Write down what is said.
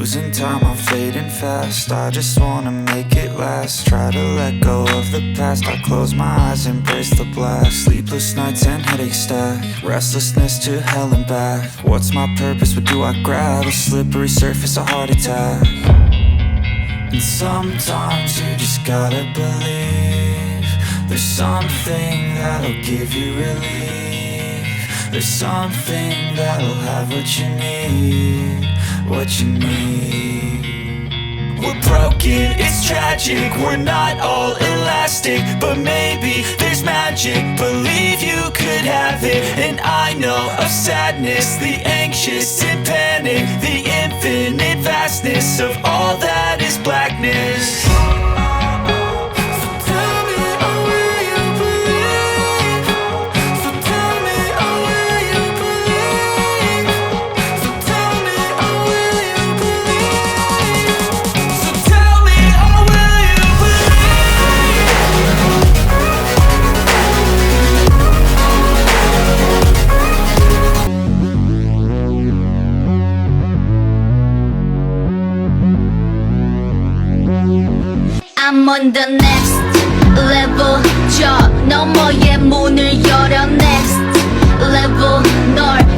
losing time, I'm fading fast. I just wanna make it last. Try to let go of the past. I close my eyes, embrace the blast. Sleepless nights and headaches stack. Restlessness to hell and back. What's my purpose? What do I grab? A slippery surface, a heart attack. And sometimes you just gotta believe there's something that'll give you relief. There's something that'll have what you need, what you need. We're broken, it's tragic, we're not all elastic, but maybe there's magic. Believe you could have it, and I know of sadness, the anxious and panic, the infinite vastness of all that is blackness. I'm on the next level. 저 너머의 문을 열어 next level. 널